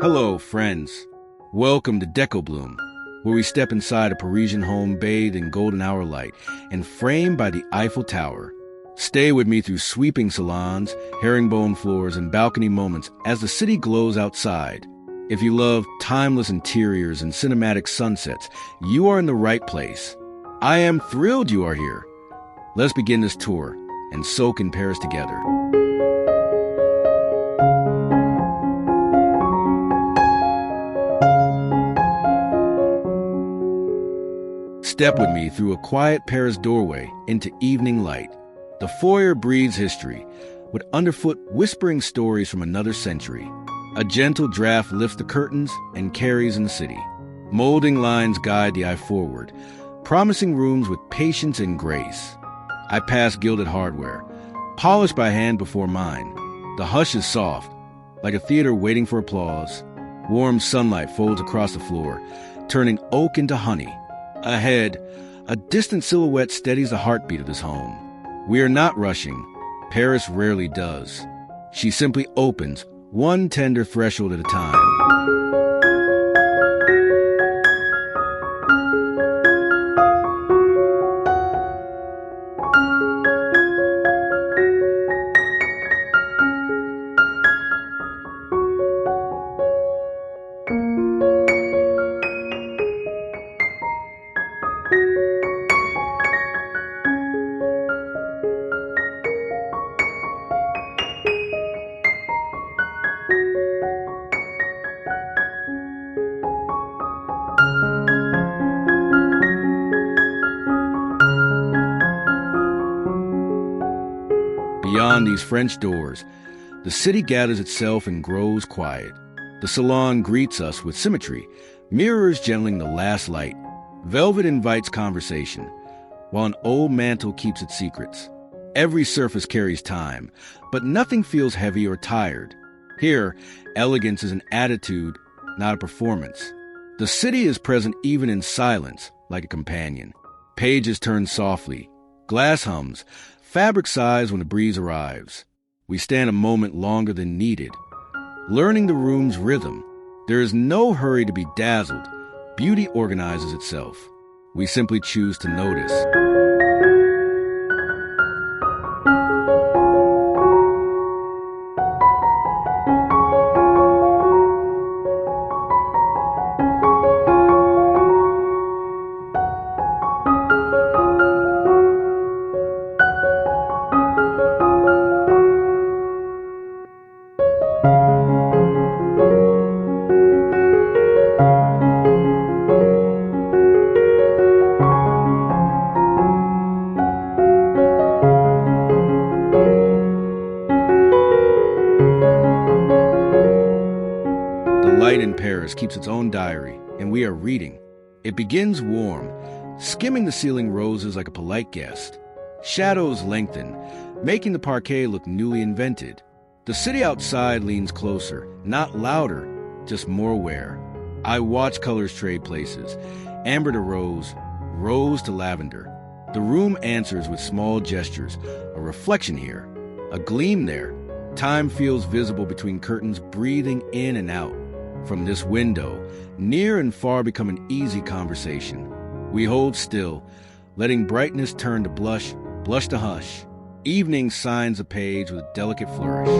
Hello, friends. Welcome to Decobloom, where we step inside a Parisian home bathed in golden hour light and framed by the Eiffel Tower. Stay with me through sweeping salons, herringbone floors, and balcony moments as the city glows outside. If you love timeless interiors and cinematic sunsets, you are in the right place. I am thrilled you are here. Let's begin this tour and soak in Paris together. Step with me through a quiet Paris doorway into evening light. The foyer breathes history, with underfoot whispering stories from another century. A gentle draft lifts the curtains and carries in the city. Molding lines guide the eye forward, promising rooms with patience and grace. I pass gilded hardware, polished by hand before mine. The hush is soft, like a theater waiting for applause. Warm sunlight folds across the floor, turning oak into honey. Ahead, a distant silhouette steadies the heartbeat of this home. We are not rushing. Paris rarely does. She simply opens, one tender threshold at a time. Beyond these French doors, the city gathers itself and grows quiet. The Salon greets us with symmetry, mirrors gentling the last light. Velvet invites conversation, while an old mantel keeps its secrets. Every surface carries time, but nothing feels heavy or tired. Here, elegance is an attitude, not a performance. The city is present even in silence, like a companion. Pages turn softly, glass hums, fabric sighs when the breeze arrives. We stand a moment longer than needed, learning the room's rhythm. There is no hurry to be dazzled. Beauty organizes itself. We simply choose to notice. Light in Paris keeps its own diary, and we are reading. It begins warm, skimming the ceiling roses like a polite guest. Shadows lengthen, making the parquet look newly invented. The city outside leans closer, not louder, just more aware. I watch colors trade places, amber to rose, rose to lavender. The room answers with small gestures, a reflection here, a gleam there. Time feels visible between curtains, breathing in and out. From this window, near and far become an easy conversation. We hold still, letting brightness turn to blush, blush to hush. Evening signs the page with a delicate flourish.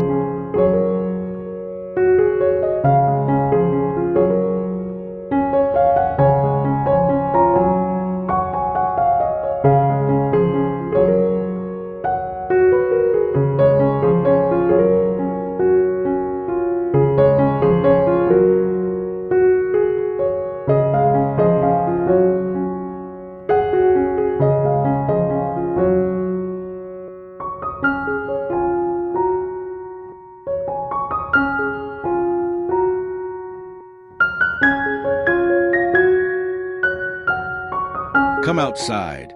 Come outside,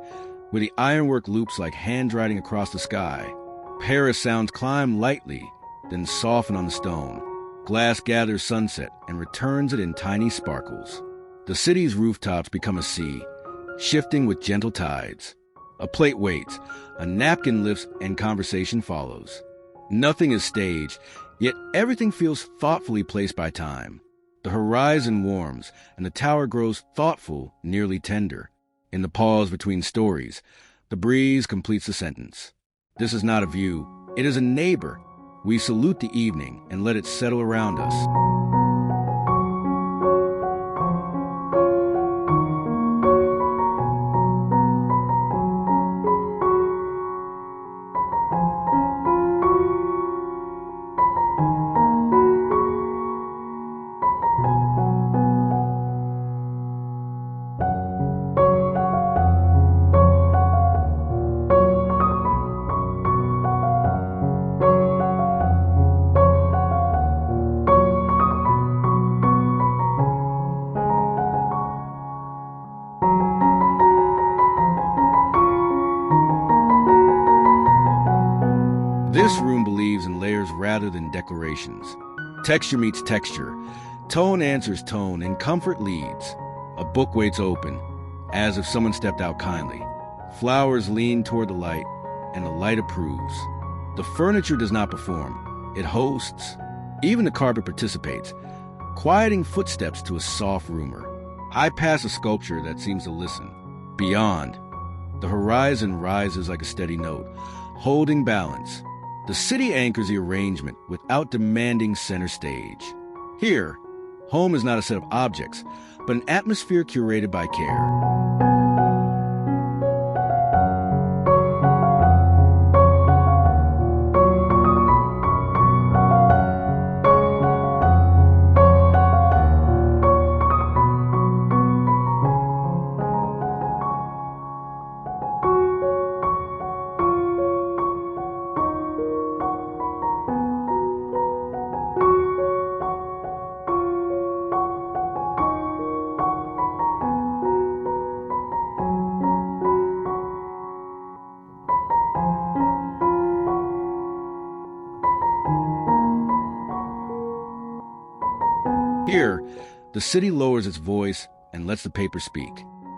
where the ironwork loops like handwriting across the sky. Paris sounds climb lightly, then soften on the stone. Glass gathers sunset and returns it in tiny sparkles. The city's rooftops become a sea, shifting with gentle tides. A plate waits, a napkin lifts, and conversation follows. Nothing is staged, yet everything feels thoughtfully placed by time. The horizon warms, and the tower grows thoughtful, nearly tender. In the pause between stories, the breeze completes the sentence. This is not a view, it is a neighbor. We salute the evening and let it settle around us. This room believes in layers rather than decorations. Texture meets texture, tone answers tone, and comfort leads. A book waits open, as if someone stepped out kindly. Flowers lean toward the light, and the light approves. The furniture does not perform, it hosts. Even the carpet participates, quieting footsteps to a soft rumor. I pass a sculpture that seems to listen. Beyond, the horizon rises like a steady note, holding balance. The city anchors the arrangement without demanding center stage. Here, home is not a set of objects, but an atmosphere curated by care. Here, the city lowers its voice and lets the paper speak.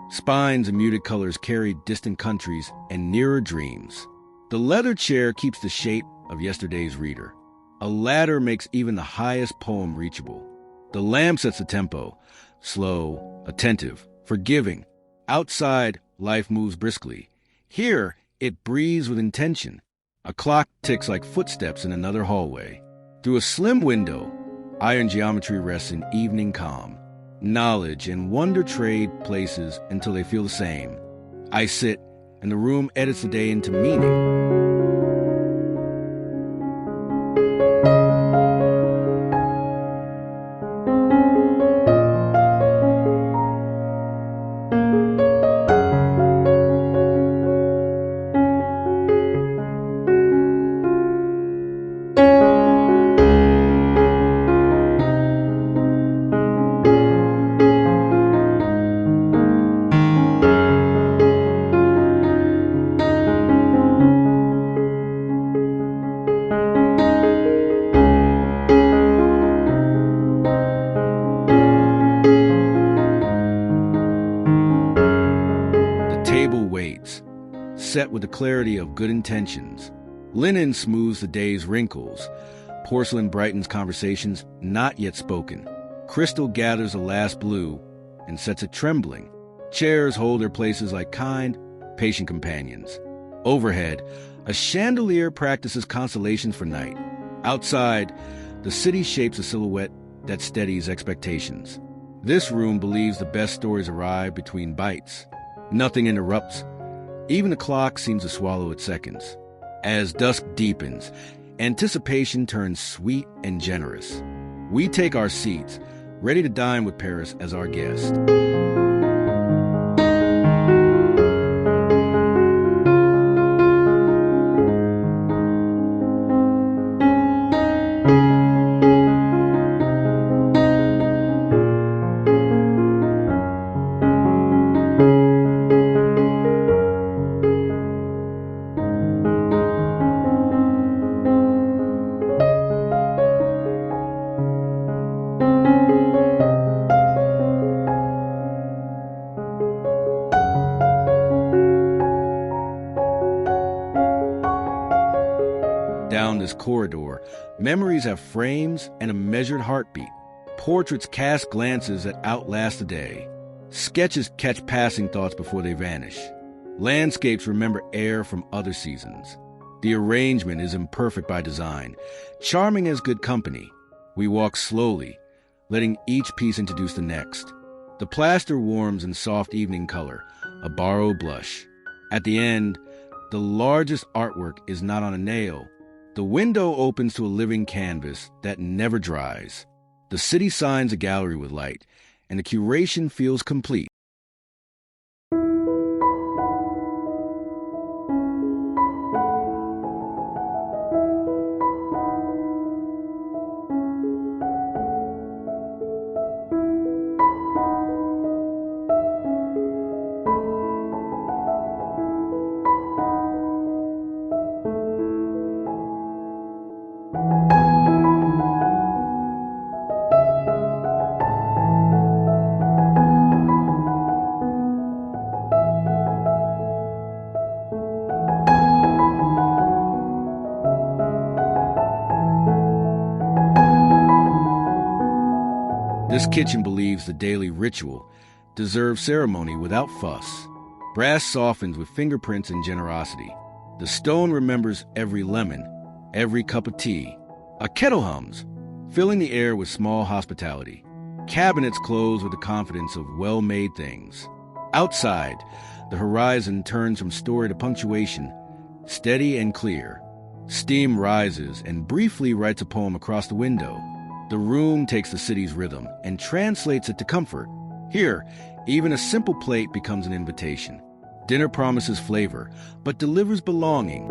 Spines and muted colors carry distant countries and nearer dreams. The leather chair keeps the shape of yesterday's reader. A ladder makes even the highest poem reachable. The lamp sets the tempo, slow, attentive, forgiving. Outside, life moves briskly. Here, it breathes with intention. A clock ticks like footsteps in another hallway. Through a slim window, iron geometry rests in evening calm. Knowledge and wonder trade places until they feel the same. I sit, and the room edits the day into meaning. Set with the clarity of good intentions. Linen smooths the day's wrinkles. Porcelain brightens conversations not yet spoken. Crystal gathers the last blue and sets it trembling. Chairs hold their places like kind, patient companions. Overhead, a chandelier practices constellations for night. Outside, the city shapes a silhouette that steadies expectations. This room believes the best stories arrive between bites. Nothing interrupts. Even the clock seems to swallow its seconds. As dusk deepens, anticipation turns sweet and generous. We take our seats, ready to dine with Paris as our guest. Down this corridor, memories have frames and a measured heartbeat. Portraits cast glances that outlast the day. Sketches catch passing thoughts before they vanish. Landscapes remember air from other seasons. The arrangement is imperfect by design, charming as good company. We walk slowly, letting each piece introduce the next. The plaster warms in soft evening color, a borrowed blush. At the end, the largest artwork is not on a nail. The window opens to a living canvas that never dries. The city signs a gallery with light, and the curation feels complete. This kitchen believes the daily ritual deserves ceremony without fuss. Brass softens with fingerprints and generosity. The stone remembers every lemon, every cup of tea. A kettle hums, filling the air with small hospitality. Cabinets close with the confidence of well-made things. Outside, the horizon turns from story to punctuation, steady and clear. Steam rises and briefly writes a poem across the window. The room takes the city's rhythm and translates it to comfort. Here, even a simple plate becomes an invitation. Dinner promises flavor, but delivers belonging.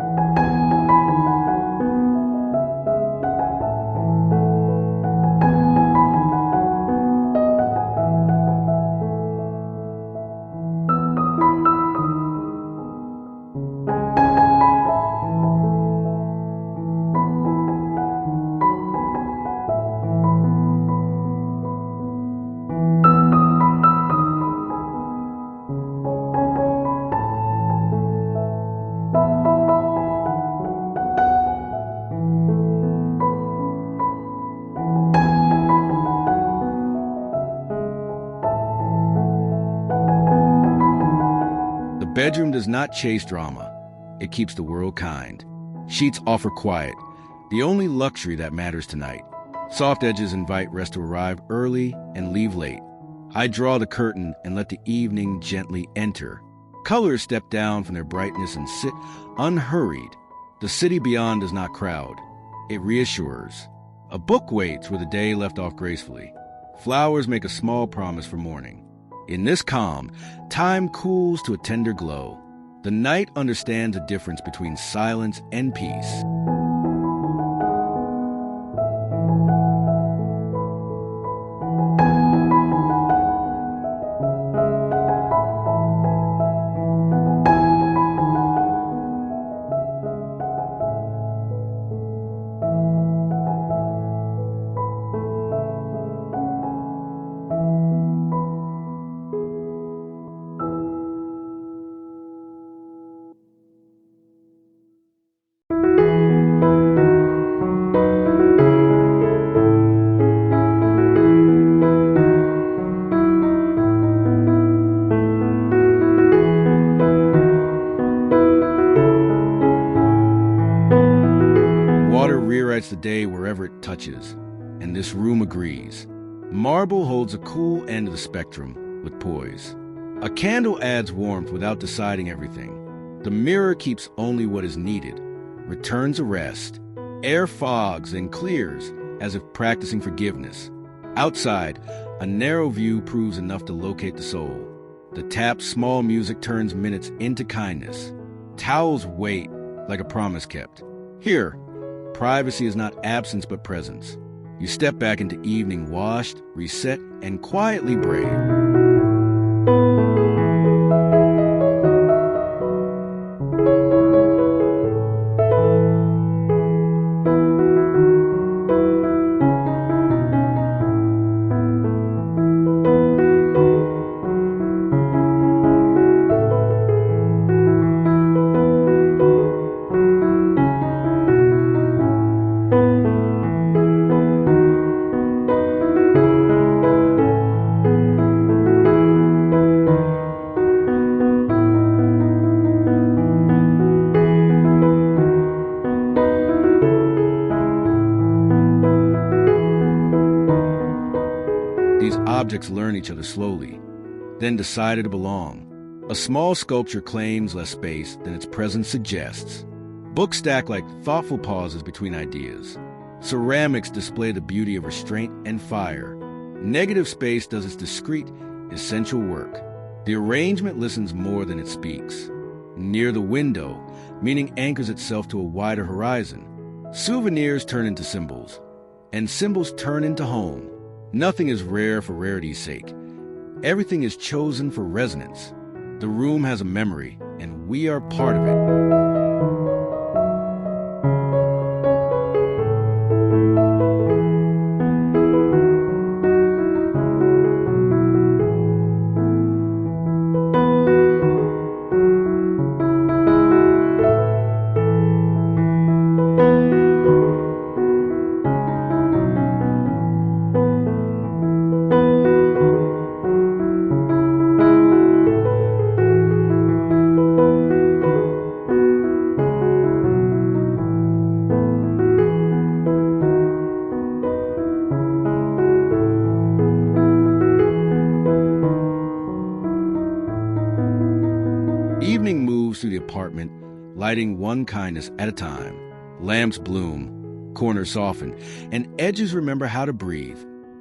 The bedroom does not chase drama. It keeps the world kind. Sheets offer quiet, the only luxury that matters tonight. Soft edges invite rest to arrive early and leave late. I draw the curtain and let the evening gently enter. Colors step down from their brightness and sit unhurried. The city beyond does not crowd. It reassures. A book waits where the day left off gracefully. Flowers make a small promise for morning. In this calm, time cools to a tender glow. The night understands the difference between silence and peace. Rewrites the day wherever it touches, and this room agrees. Marble holds a cool end of the spectrum with poise. A candle adds warmth without deciding everything. The mirror keeps only what is needed, returns a rest. Air fogs and clears as if practicing forgiveness. Outside, a narrow view proves enough to locate the soul. The tap's small music turns minutes into kindness. Towels wait like a promise kept. Here, privacy is not absence but presence. You step back into evening washed, reset, and quietly brave. objects learn each other slowly, then decide to belong. A small sculpture claims less space than its presence suggests. Books stack like thoughtful pauses between ideas. Ceramics display the beauty of restraint and fire. Negative space does its discreet, essential work. The arrangement listens more than it speaks. Near the window, meaning anchors itself to a wider horizon. Souvenirs turn into symbols, and symbols turn into home. Nothing is rare for rarity's sake. Everything is chosen for resonance. The room has a memory, and we are part of it. Evening moves through the apartment, lighting one kindness at a time. Lamps bloom, corners soften, and edges remember how to breathe.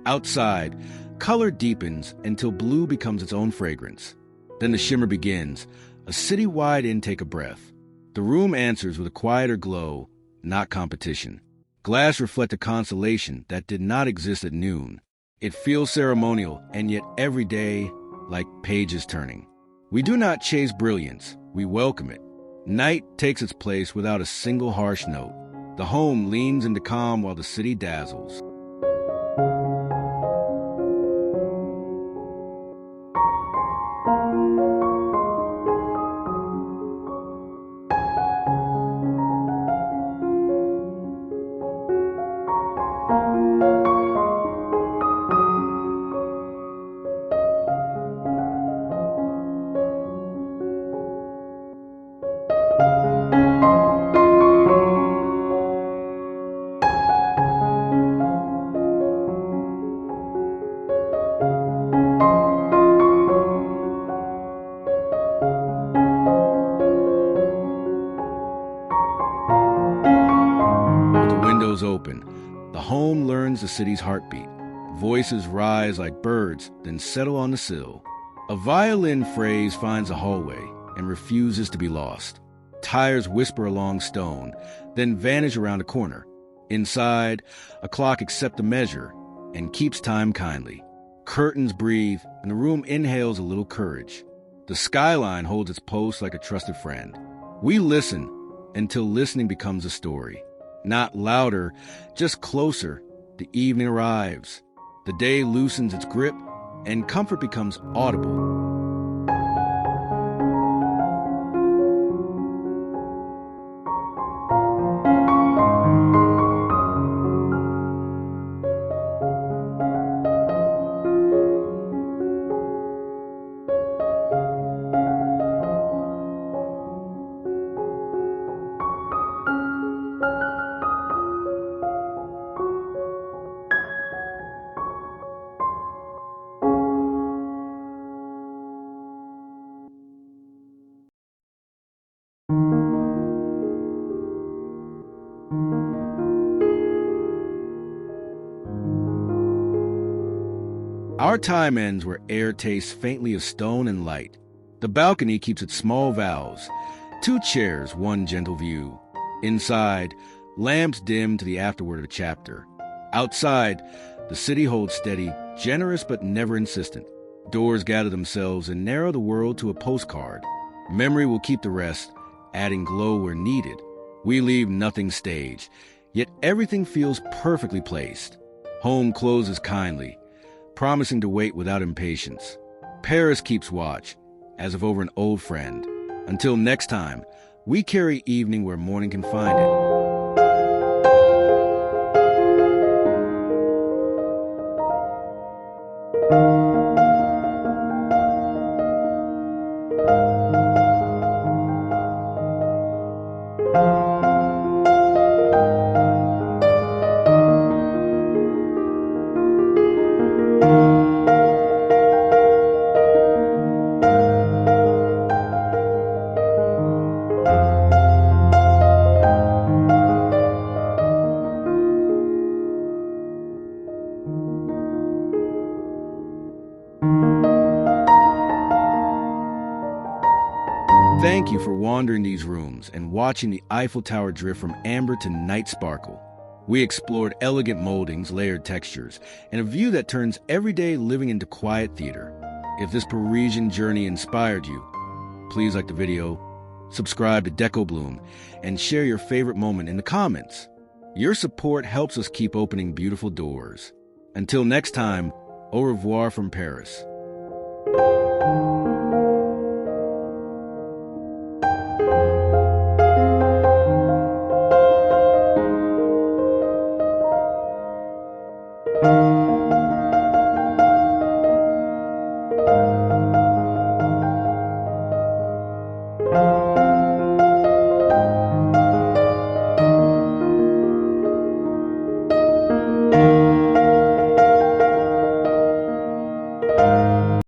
Outside, color deepens until blue becomes its own fragrance. Then the shimmer begins, a city-wide intake of breath. The room answers with a quieter glow, not competition. Glass reflects a constellation that did not exist at noon. It feels ceremonial, and yet every day, like pages turning. We do not chase brilliance, we welcome it. Night takes its place without a single harsh note. The home leans into calm while the city dazzles. Windows open, the home learns the city's heartbeat. Voices rise like birds, then settle on the sill. A violin phrase finds a hallway and refuses to be lost. Tires whisper along stone, then vanish around a corner. Inside, a clock accepts a measure and keeps time kindly. Curtains breathe, and the room inhales a little courage. The skyline holds its post like a trusted friend. We listen until listening becomes a story. Not louder, just closer. The evening arrives. The day loosens its grip, and comfort becomes audible. Our time ends where air tastes faintly of stone and light. The balcony keeps its small vows. 2 chairs, 1 gentle view. Inside, lamps dim to the afterword of a chapter. Outside, the city holds steady, generous but never insistent. Doors gather themselves and narrow the world to a postcard. Memory will keep the rest, adding glow where needed. We leave nothing staged, yet everything feels perfectly placed. Home closes kindly, promising to wait without impatience. Paris keeps watch, as if over an old friend. Until next time, we carry evening where morning can find it. thank you for wandering these rooms and watching the Eiffel Tower drift from amber to night sparkle. We explored elegant moldings, layered textures, and a view that turns everyday living into quiet theater. If this Parisian journey inspired you, please like the video, subscribe to Decobloom, and share your favorite moment in the comments. Your support helps us keep opening beautiful doors. Until next time, au revoir from Paris.